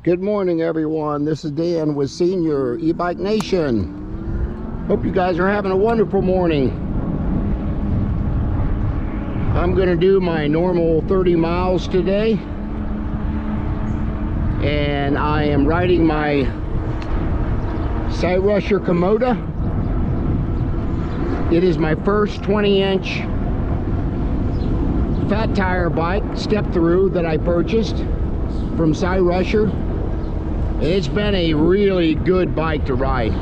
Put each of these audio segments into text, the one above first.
Good morning, everyone. This is Dan with Senior E-Bike Nation. Hope you guys are having a wonderful morning. I'm going to do my normal 30 miles today, and I am riding my Side Rusher Komoda. It is my first 20-inch fat tire bike step through that I purchased from Side Rusher. It's been a really good bike to ride.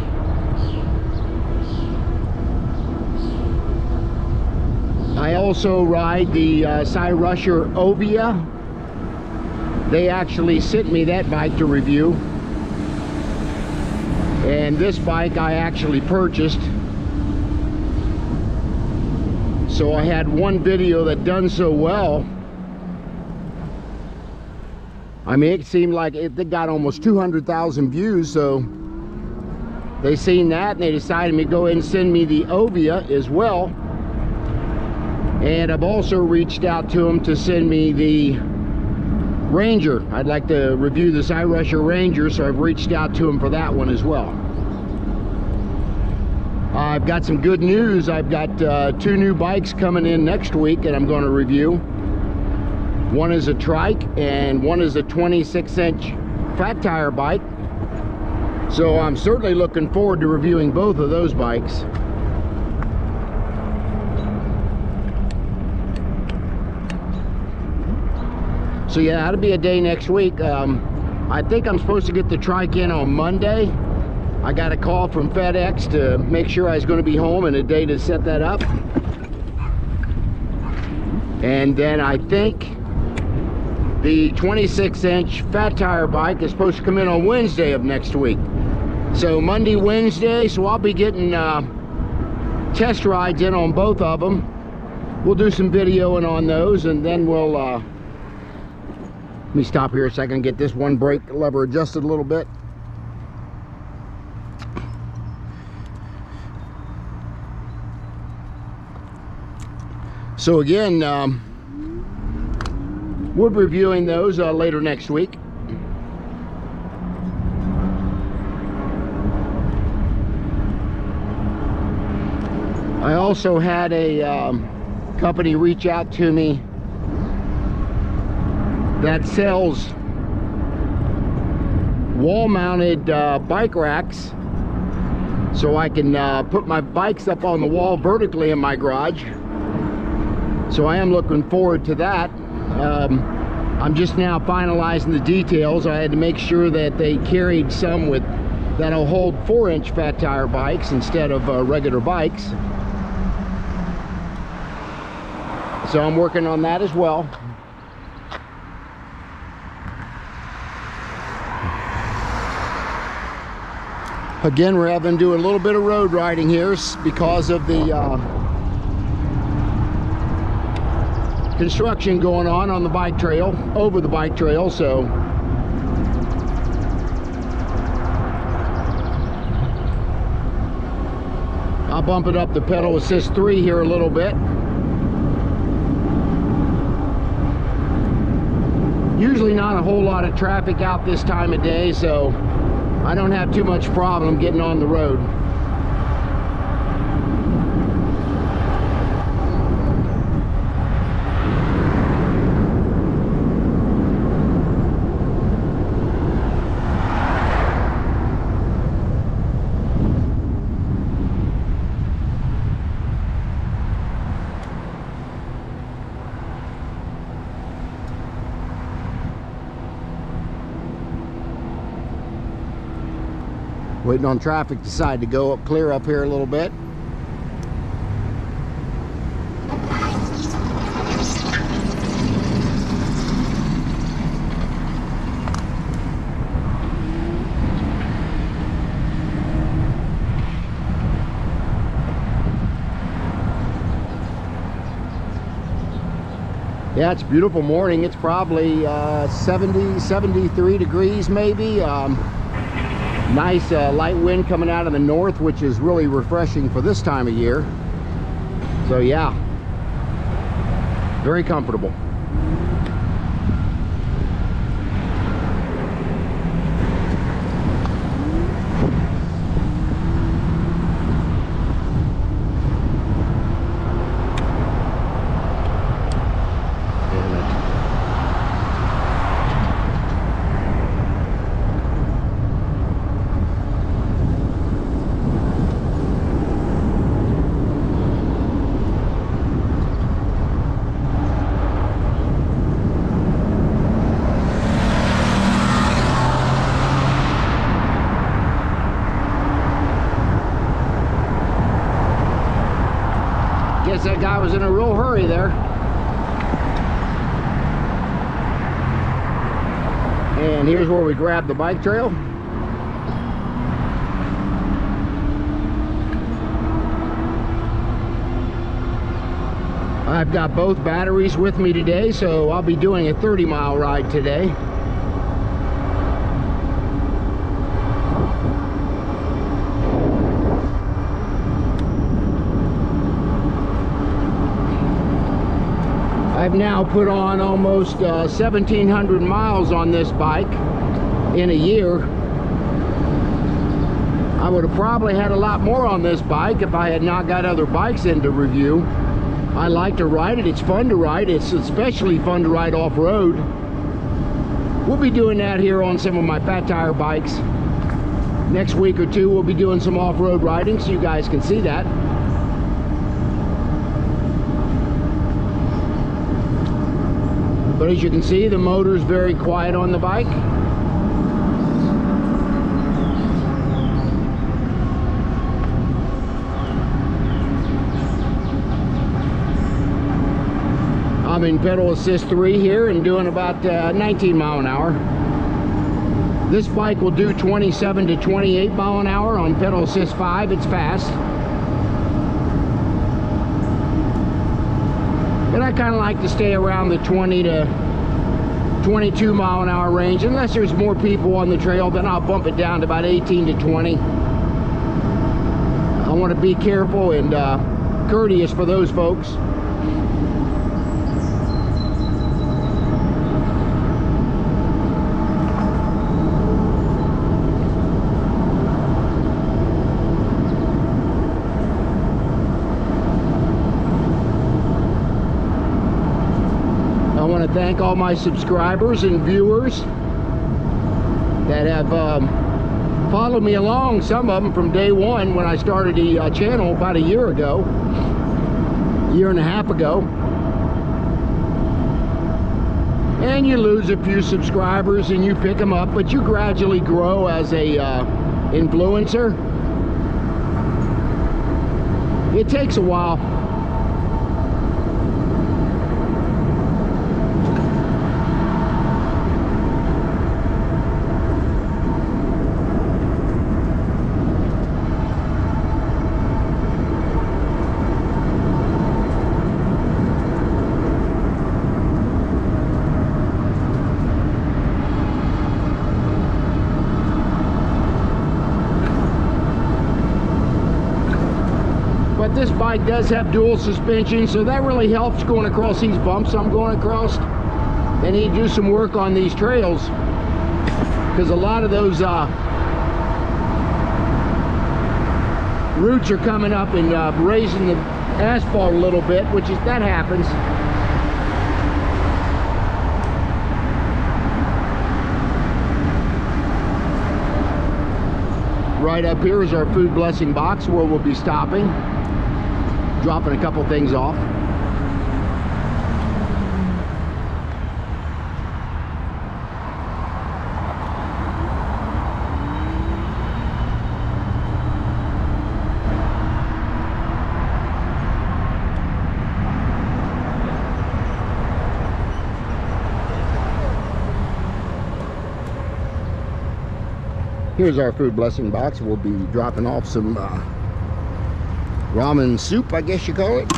I also ride the Side Rusher Ovia. They actually sent me that bike to review, and this bike I actually purchased. So I had one video that done so well. I mean, it seemed like it got almost 200,000 views, so they seen that and they decided to go ahead and send me the Ovia as well. And I've also reached out to them to send me the Ranger. I'd like to review the Side Rusher Ranger, so I've reached out to them for that one as well. I've got some good news. I've got two new bikes coming in next week and I'm going to review. One is a trike and one is a 26-inch fat tire bike. So I'm certainly looking forward to reviewing both of those bikes. So yeah, that'll be a day next week. I think I'm supposed to get the trike in on Monday. I got a call from FedEx to make sure I was going to be home and a day to set that up. And then I think the 26-inch fat tire bike is supposed to come in on Wednesday of next week. So Monday, Wednesday, so I'll be getting test rides in on both of them. We'll do some videoing on those, and then we'll, let me stop here a second and get this one brake lever adjusted a little bit. So again, we'll be reviewing those later next week. I also had a company reach out to me that sells wall-mounted bike racks, so I can put my bikes up on the wall vertically in my garage. So I am looking forward to that. I'm just now finalizing the details. I had to make sure that they carried some with that'll hold 4-inch fat tire bikes instead of regular bikes. So I'm working on that as well. Again, we're having to do a little bit of road riding here because of the construction going on the bike trail, over the bike trail. So I'll bump it up the pedal assist 3 here a little bit. Usually not a whole lot of traffic out this time of day, so I don't have too much problem getting on the road. Waiting on traffic to decide to go up, clear up here a little bit. Yeah, it's a beautiful morning. It's probably 73 degrees maybe. Nice light wind coming out of the north, which is really refreshing for this time of year. So yeah, very comfortable. that guy was in a real hurry there. And here's where we grab the bike trail. I've got both batteries with me today, so I'll be doing a 30-mile ride today. I've now put on almost 1,700 miles on this bike in a year. I would have probably had a lot more on this bike if I had not got other bikes in to review. I like to ride it. It's fun to ride. It's especially fun to ride off-road. We'll be doing that here on some of my fat tire bikes. Next week or two, we'll be doing some off-road riding, so you guys can see that. But as you can see, the motor's very quiet on the bike. I'm in pedal assist 3 here and doing about 19 mile an hour. This bike will do 27 to 28 mile an hour on pedal assist 5. It's fast. But I kind of like to stay around the 20 to 22 mile an hour range. Unless there's more people on the trail, then I'll bump it down to about 18 to 20. I want to be careful and courteous for those folks. I want to thank all my subscribers and viewers that have followed me along, some of them from day one when I started the channel about a year ago, year and a half ago. And you lose a few subscribers and you pick them up, but you gradually grow as a influencer. It takes a while. But this bike does have dual suspension, so that really helps going across these bumps I'm going across. They need to do some work on these trails because a lot of those roots are coming up and raising the asphalt a little bit, that happens. Right up here is our food blessing box where we'll be stopping, dropping a couple things off. Here's our food blessing box. We'll be dropping off some ramen soup, I guess you call it.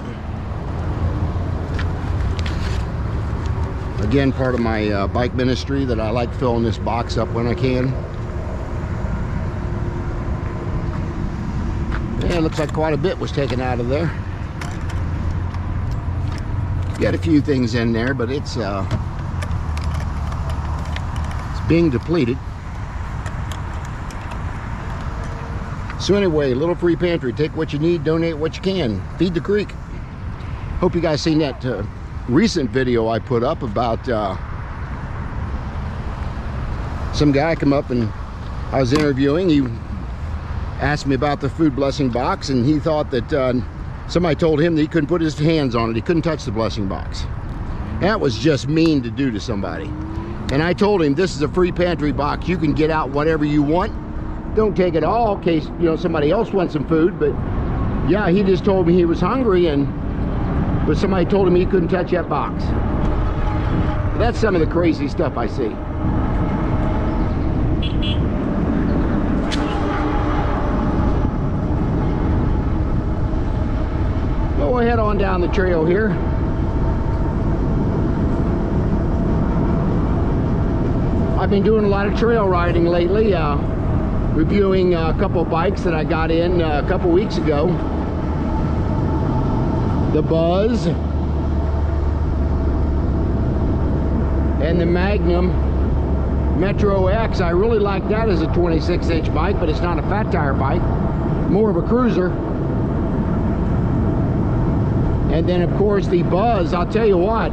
Again, part of my bike ministry that I like filling this box up when I can. Yeah, it looks like quite a bit was taken out of there. Got a few things in there, but it's being depleted. So anyway, little free pantry. Take what you need, donate what you can. Feed the creek. Hope you guys seen that recent video I put up about some guy come up and I was interviewing. He asked me about the food blessing box and he thought that somebody told him that he couldn't put his hands on it. He couldn't touch the blessing box. That was just mean to do to somebody. And I told him this is a free pantry box. You can get out whatever you want. Don't take it all in case, you know, somebody else wants some food. But yeah, he just told me he was hungry and but somebody told him he couldn't touch that box. That's some of the crazy stuff I see. We'll head on down the trail here. I've been doing a lot of trail riding lately, reviewing a couple of bikes that I got in a couple weeks ago. The Buzz and the Magnum Metro X. I really like that as a 26-inch bike, but it's not a fat tire bike, more of a cruiser. And then of course the Buzz, I'll tell you what,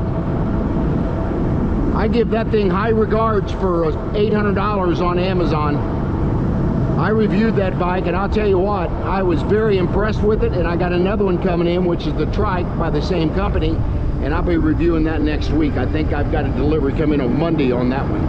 I give that thing high regards for $800 on Amazon. I reviewed that bike, and I'll tell you what, I was very impressed with it, and I got another one coming in, which is the Trike by the same company, and I'll be reviewing that next week. I think I've got a delivery coming on Monday on that one.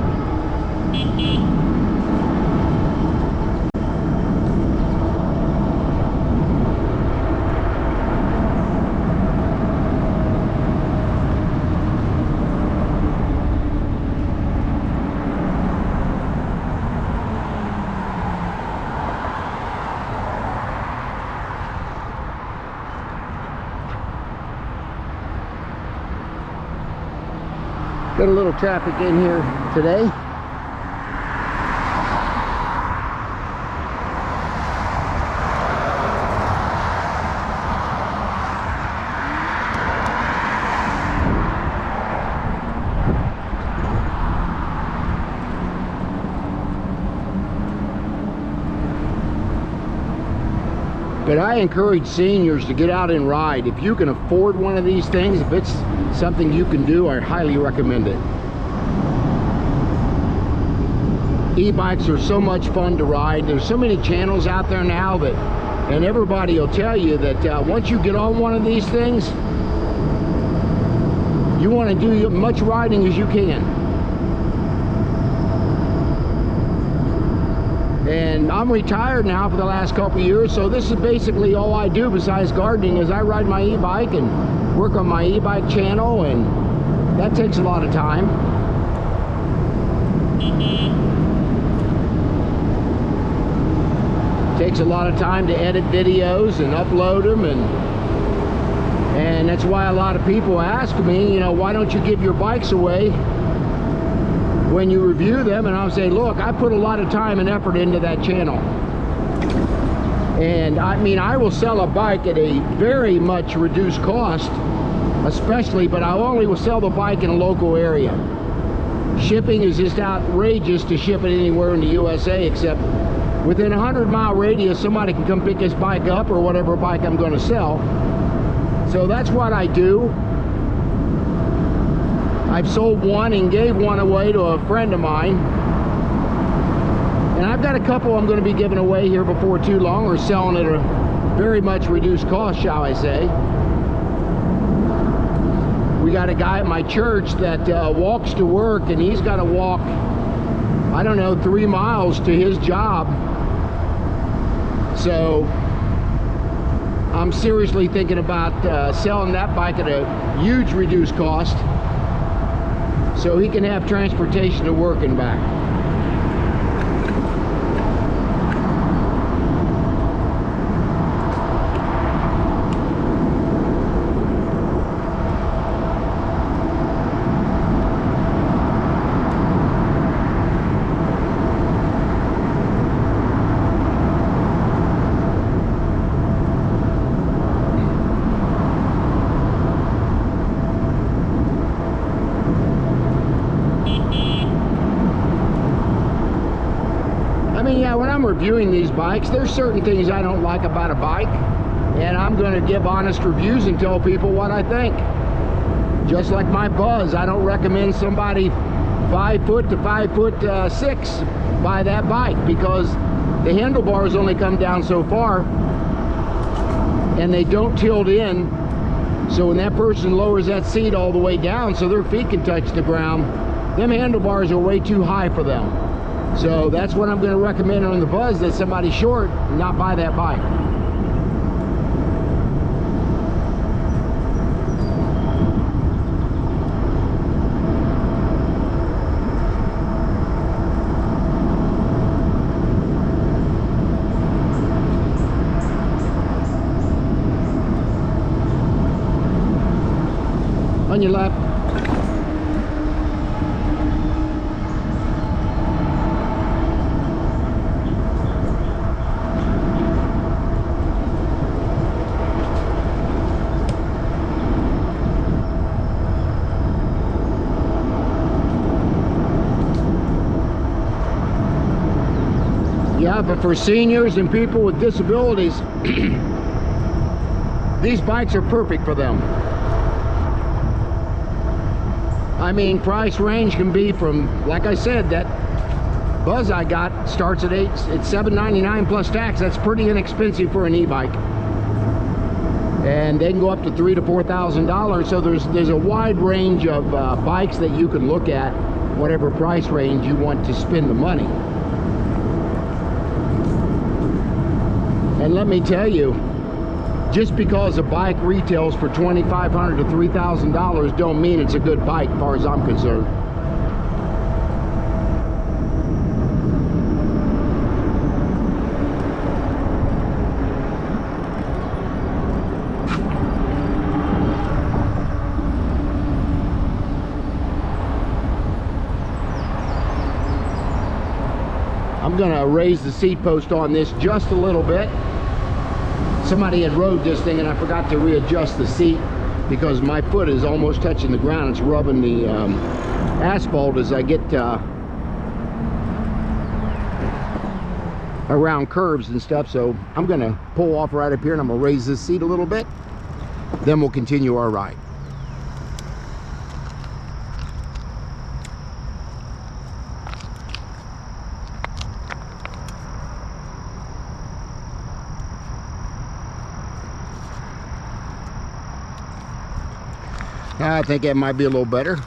Got a little traffic in here today. But I encourage seniors to get out and ride. If you can afford one of these things, if it's something you can do, I highly recommend it. E-bikes are so much fun to ride. There's so many channels out there now that, and everybody will tell you that once you get on one of these things, you want to do as much riding as you can. And I'm retired now for the last couple of years, so this is basically all I do besides gardening is I ride my e-bike and work on my e-bike channel, and that takes a lot of time. Takes a lot of time to edit videos and upload them, and that's why a lot of people ask me, you know, why don't you give your bikes away when you review them? And I'll say, look, I put a lot of time and effort into that channel, and I mean, I will sell a bike at a very much reduced cost, especially, but I only will sell the bike in a local area. Shipping is just outrageous to ship it anywhere in the USA, except within a 100-mile radius somebody can come pick this bike up, or whatever bike I'm going to sell. So that's what I do. I've sold one and gave one away to a friend of mine, and I've got a couple I'm going to be giving away here before too long, or selling at a very much reduced cost, shall I say. We got a guy at my church that walks to work, and he's got to walk, I don't know, 3 miles to his job. So I'm seriously thinking about selling that bike at a huge reduced cost, so he can have transportation to work and back. When I'm reviewing these bikes, there's certain things I don't like about a bike, and I'm going to give honest reviews and tell people what I think. Just like my Buzz, I don't recommend somebody 5 foot to 5'6" buy that bike, because the handlebars only come down so far and they don't tilt in, so when that person lowers that seat all the way down so their feet can touch the ground, them handlebars are way too high for them. So that's what I'm going to recommend on the Buzz, that somebody short not buy that bike. your left. Yeah, but for seniors and people with disabilities, these bikes are perfect for them. I mean, price range can be from, like I said, that Buzz I got starts at $799 plus tax. That's pretty inexpensive for an e-bike. And they can go up to $3,000 to $4,000. So there's a wide range of bikes that you can look at, whatever price range you want to spend the money. And let me tell you, just because a bike retails for $2,500 to $3,000 don't mean it's a good bike as far as I'm concerned. I'm gonna raise the seat post on this just a little bit. Somebody had rode this thing and I forgot to readjust the seat because my foot is almost touching the ground. It's rubbing the asphalt as I get around curves and stuff. So I'm gonna pull off right up here and I'm gonna raise this seat a little bit. Then we'll continue our ride. I think that might be a little better.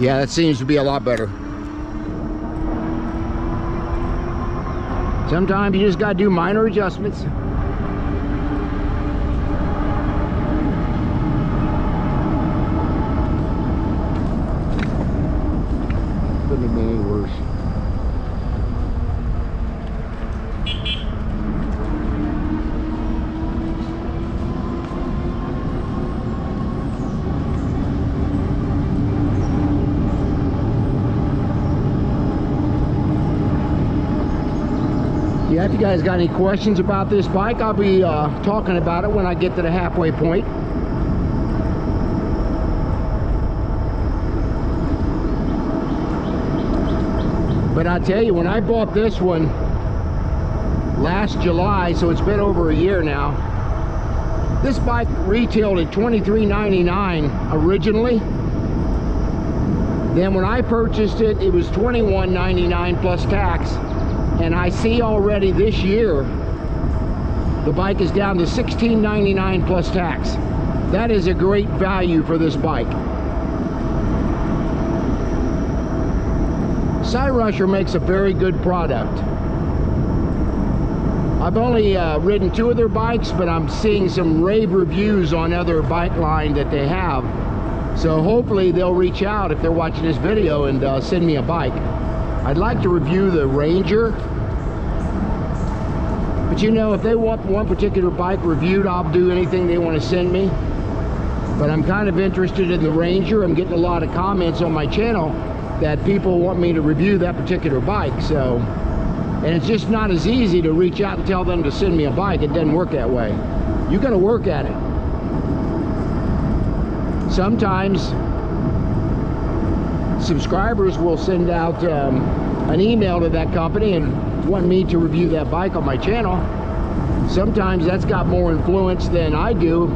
Yeah, that seems to be a lot better. Sometimes you just gotta do minor adjustments. Couldn't have been any worse. Yeah, if you guys got any questions about this bike, I'll be talking about it when I get to the halfway point. But I tell you, when I bought this one last July, so it's been over a year now, this bike retailed at $23.99 originally. Then when I purchased it, it was $21.99 plus tax. And I see already this year, the bike is down to $16.99 plus tax. That is a great value for this bike. Rusher makes a very good product. I've only ridden 2 of their bikes, but I'm seeing some rave reviews on other bike line that they have. So hopefully they'll reach out if they're watching this video and send me a bike. I'd like to review the Ranger, but you know, if they want one particular bike reviewed, I'll do anything they want to send me. But I'm kind of interested in the Ranger. I'm getting a lot of comments on my channel that people want me to review that particular bike. So, and it's just not as easy to reach out and tell them to send me a bike. It doesn't work that way. You got to work at it. Sometimes subscribers will send out an email to that company and want me to review that bike on my channel. Sometimes that's got more influence than I do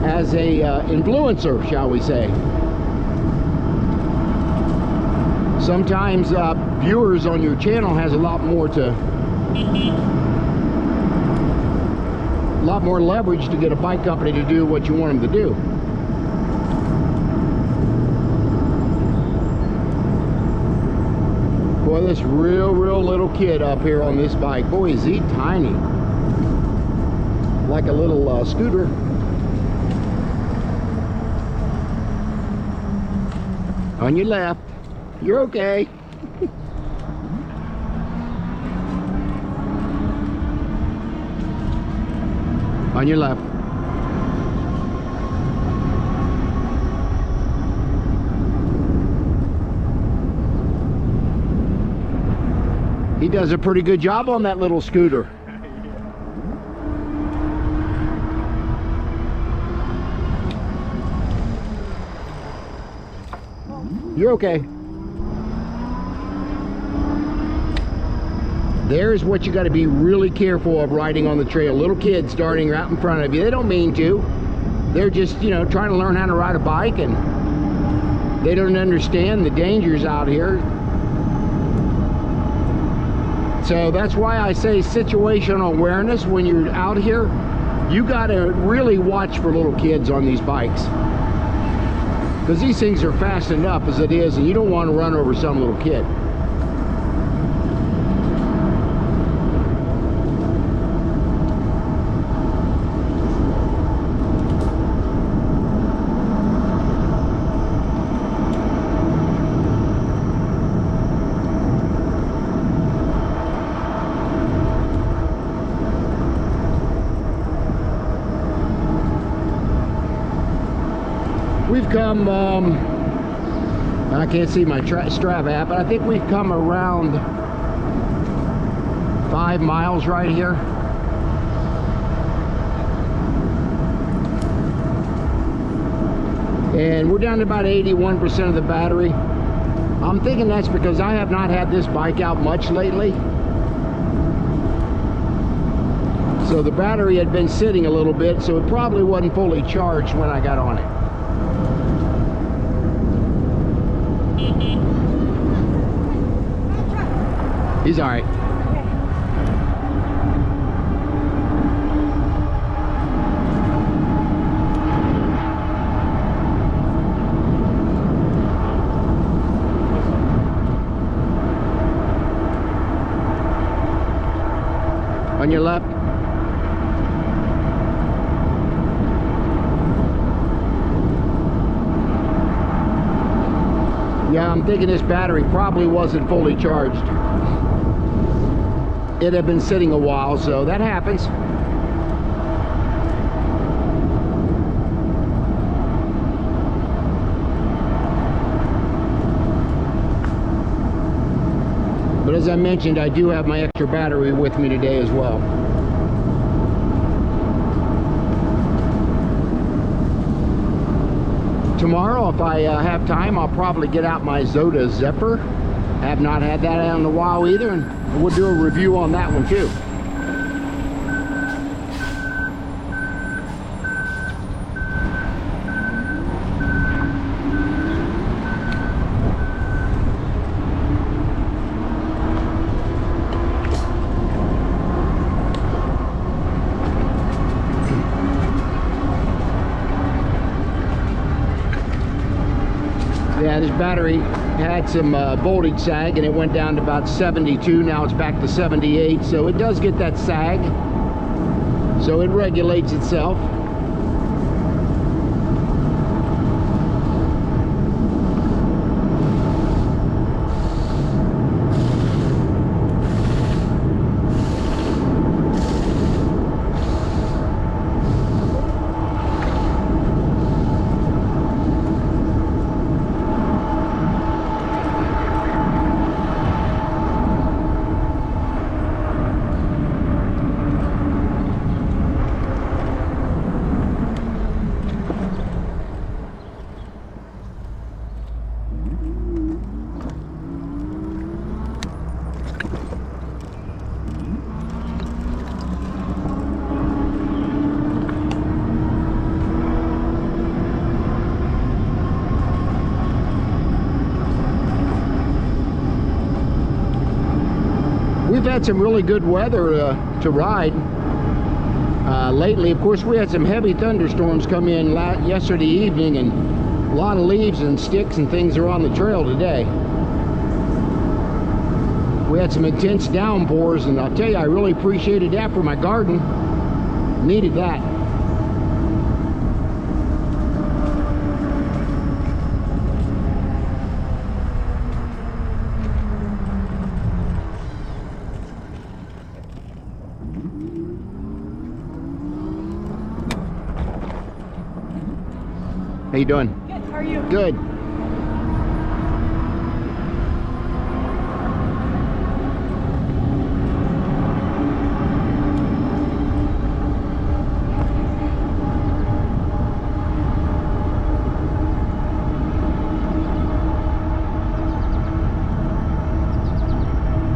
as a influencer, shall we say. Sometimes viewers on your channel has a lot more leverage to get a bike company to do what you want them to do. Boy, this real little kid up here on this bike, boy, is he tiny. Like a little scooter. On your left. You're okay. On your left. He does a pretty good job on that little scooter. You're okay. There's what you got to be really careful of riding on the trail. Little kids starting right in front of you. They don't mean to. They're just, you know, trying to learn how to ride a bike, and they don't understand the dangers out here. So that's why I say situational awareness. When you're out here, you got to really watch for little kids on these bikes, because these things are fast enough as it is, and you don't want to run over some little kid. We've come, I can't see my Strava app, but I think we've come around 5 miles right here. And we're down to about 81% of the battery. I'm thinking that's because I have not had this bike out much lately. So the battery had been sitting a little bit, so it probably wasn't fully charged when I got on it. He's all right. On your left. Yeah, I'm thinking this battery probably wasn't fully charged. It had been sitting a while, so that happens. But as I mentioned, I do have my extra battery with me today as well. Tomorrow, if I have time, I'll probably get out my Zoda Zephyr. Have not had that out in a while either, and we'll do a review on that one too. Yeah, this battery had some voltage sag, and it went down to about 72. Now it's back to 78, so it does get that sag, so it regulates itself. We've had some really good weather to ride lately. Of course, we had some heavy thunderstorms come in yesterday evening, and a lot of leaves and sticks and things are on the trail today. We had some intense downpours, and I'll tell you, I really appreciated that for my garden. Needed that. How you doing? Good, how are you? Good.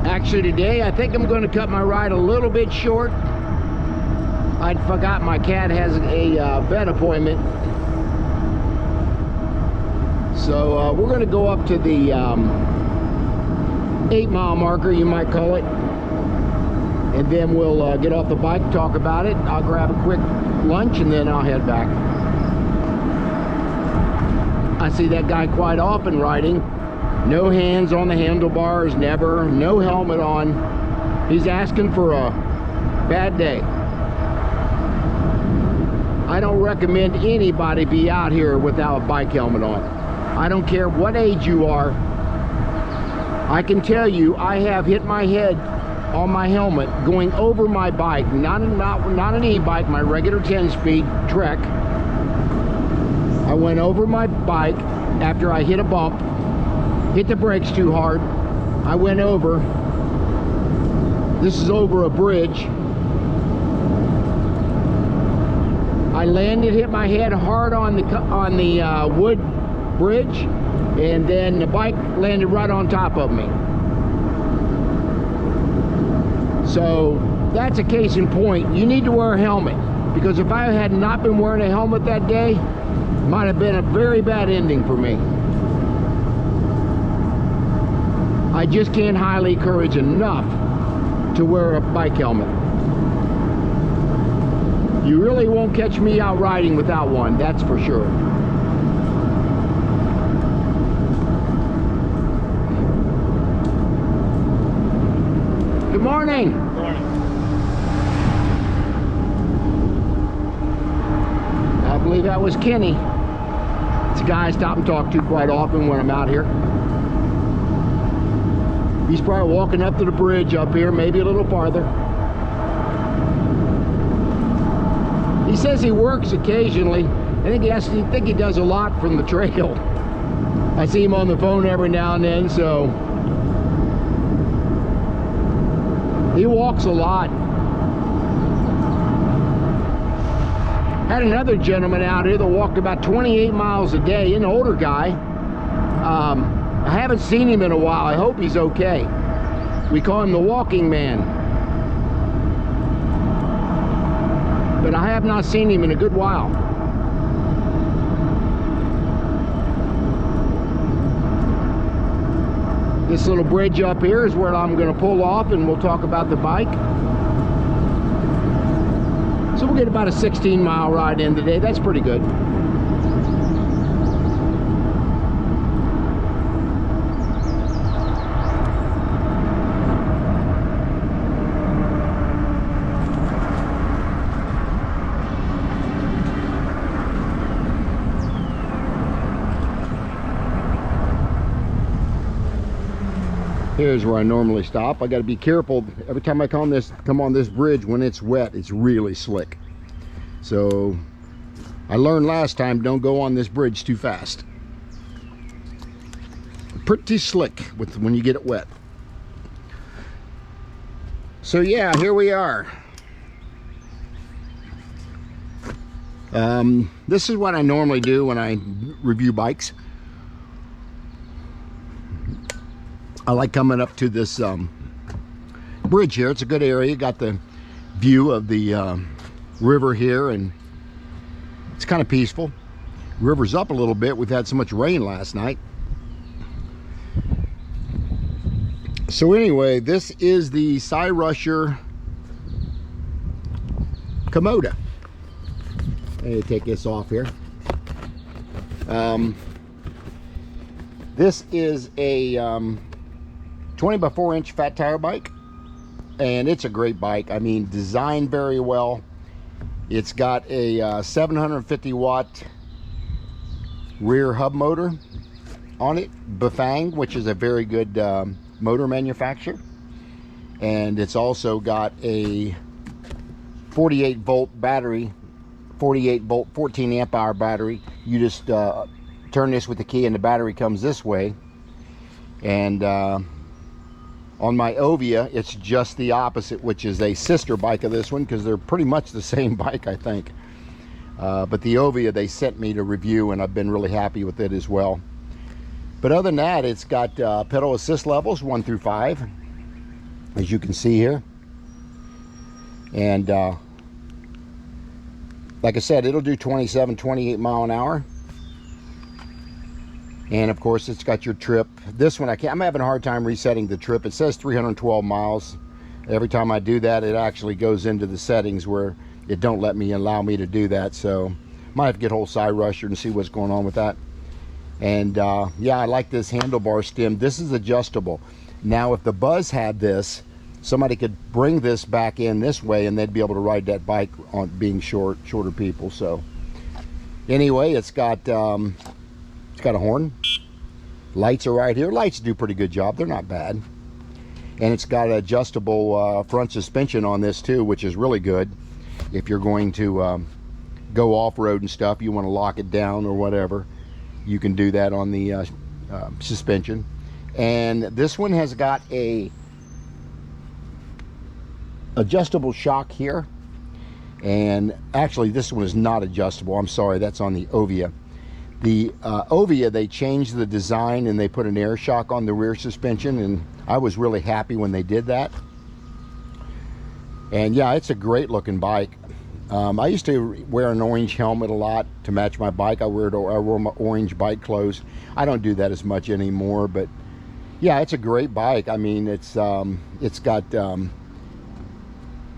Actually today, I think I'm going to cut my ride a little bit short. I forgot my cat has a vet appointment. So we're going to go up to the 8-mile marker, you might call it. And then we'll get off the bike, talk about it. I'll grab a quick lunch and then I'll head back. I see that guy quite often riding. No hands on the handlebars, never. No helmet on. He's asking for a bad day. I don't recommend anybody be out here without a bike helmet on. I don't care what age you are. I can tell you, I have hit my head on my helmet going over my bike, not an e-bike, my regular 10-speed Trek. I went over my bike after I hit a bump, hit the brakes too hard. I went over. This is over a bridge. I landed, hit my head hard on the wood bridge, and then the bike landed right on top of me. So that's a case in point. You need to wear a helmet, because if I had not been wearing a helmet that day, it might have been a very bad ending for me. I just can't highly encourage enough to wear a bike helmet. You really won't catch me out riding without one, that's for sure. Good morning. Good morning. I believe that was Kenny. It's a guy I stop and talk to quite often when I'm out here. He's probably walking up to the bridge up here, maybe a little farther. He says he works occasionally. I think he does a lot from the trail. I see him on the phone every now and then, so he walks a lot. Had another gentleman out here that walked about 28 miles a day, an older guy. I haven't seen him in a while. I hope he's okay. We call him the walking man. But I have not seen him in a good while. This little bridge up here is where I'm going to pull off, and we'll talk about the bike. So we'll get about a 16-mile ride in today. That's pretty good. Here's where I normally stop. I got to be careful every time I come on this bridge. When it's wet, it's really slick. So I learned last time, don't go on this bridge too fast. Pretty slick when you get it wet. So yeah, here we are. This is what I normally do when I review bikes. I like coming up to this bridge here. It's a good area. Got the view of the river here, and it's kind of peaceful. River's up a little bit. We've had so much rain last night. So anyway, this is the Cyrusher Komoda. I need to take this off here. This is a 20 by 4 inch fat tire bike, and it's a great bike. I mean, designed very well. It's got a 750 watt rear hub motor on it, Bafang, which is a very good motor manufacturer, and it's also got a 48 volt battery 48 volt 14 amp hour battery. You just turn this with the key and the battery comes this way. And on my Ovia, it's just the opposite, which is a sister bike of this one, because they're pretty much the same bike, I think. But the Ovia they sent me to review, and I've been really happy with it as well. But other than that, it's got pedal assist levels 1 through 5, as you can see here. And like I said, it'll do 27, 28 mile an hour. And of course, it's got your trip. This one, I'm having a hard time resetting the trip. It says 312 miles. Every time I do that, it actually goes into the settings where it don't allow me to do that. So might have to get hold side rusher and see what's going on with that. And yeah, I like this handlebar stem. This is adjustable. Now, if the Buzz had this, somebody could bring this back in this way and they'd be able to ride that bike on being shorter people. So anyway, it's got a horn. Lights are right here. Lights do a pretty good job. They're not bad. And it's got adjustable front suspension on this too, which is really good. If you're going to go off-road and stuff, you want to lock it down or whatever, you can do that on the suspension. And this one has got a adjustable shock here. And actually, this one is not adjustable. I'm sorry, that's on the Ovia. The Ovia, they changed the design and they put an air shock on the rear suspension, and I was really happy when they did that. And yeah, it's a great looking bike. I used to wear an orange helmet a lot to match my bike. I wore my orange bike clothes. I don't do that as much anymore, but yeah, it's a great bike. I mean, it's got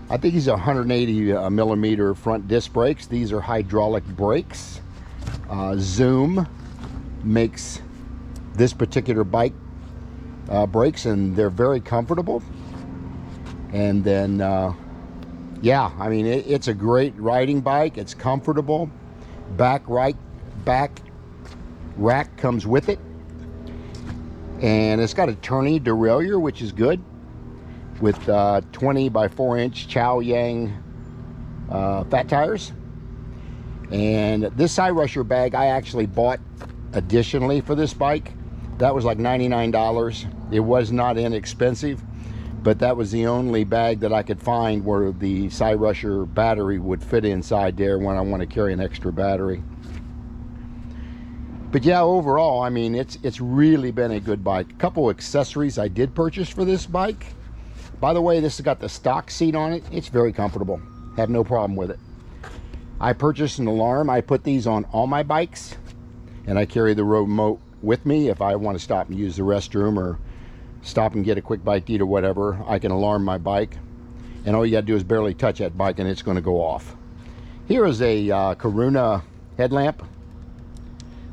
I think these are 180 millimeter front disc brakes. These are hydraulic brakes. Zoom makes this particular bike brakes, and they're very comfortable. And then yeah, I mean, it's a great riding bike. It's comfortable. Back rack comes with it, and it's got a tourney derailleur, which is good, with 20 by 4 inch Chow Yang fat tires. And this side rusher bag I actually bought additionally for this bike. That was like $99. It was not inexpensive, but that was the only bag that I could find where the side rusher battery would fit inside there when I want to carry an extra battery. But yeah, overall, I mean, it's really been a good bike. A couple accessories I did purchase for this bike. By the way, this has got the stock seat on it. It's very comfortable. Have no problem with it. I purchased an alarm. I put these on all my bikes, and I carry the remote with me. If I want to stop and use the restroom or stop and get a quick bite to eat or whatever, I can alarm my bike, and all you gotta do is barely touch that bike and it's going to go off. Here is a Karuna headlamp.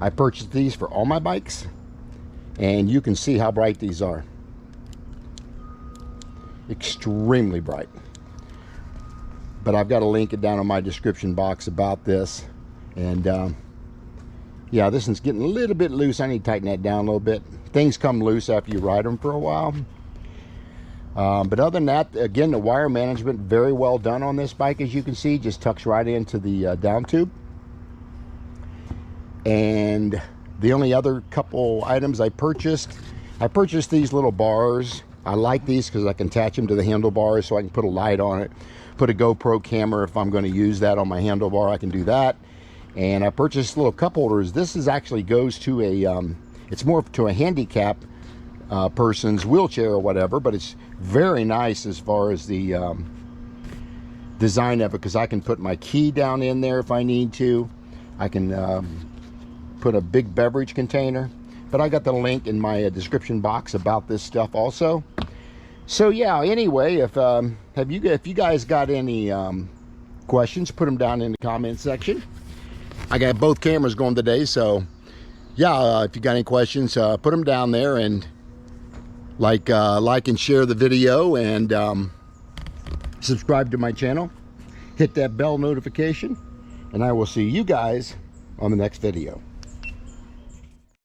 I purchased these for all my bikes, and you can see how bright these are. Extremely bright. But I've got to link it down in my description box about this. And yeah, this one's getting a little bit loose. I need to tighten that down a little bit. Things come loose after you ride them for a while. But other than that, again, the wire management very well done on this bike, as you can see. Just tucks right into the down tube. And the only other couple items I purchased these little bars. I like these because I can attach them to the handlebars so I can put a light on it. Put a GoPro camera if I'm going to use that on my handlebar, I can do that. And I purchased little cup holders. This is actually goes to a it's more to a handicap person's wheelchair or whatever, but it's very nice as far as the design of it, because I can put my key down in there if I need to. I can put a big beverage container. But I got the link in my description box about this stuff also. So yeah, anyway, if you guys got any questions, put them down in the comment section. I got both cameras going today, so yeah, if you got any questions, put them down there, and like and share the video, and subscribe to my channel. Hit that bell notification, and I will see you guys on the next video.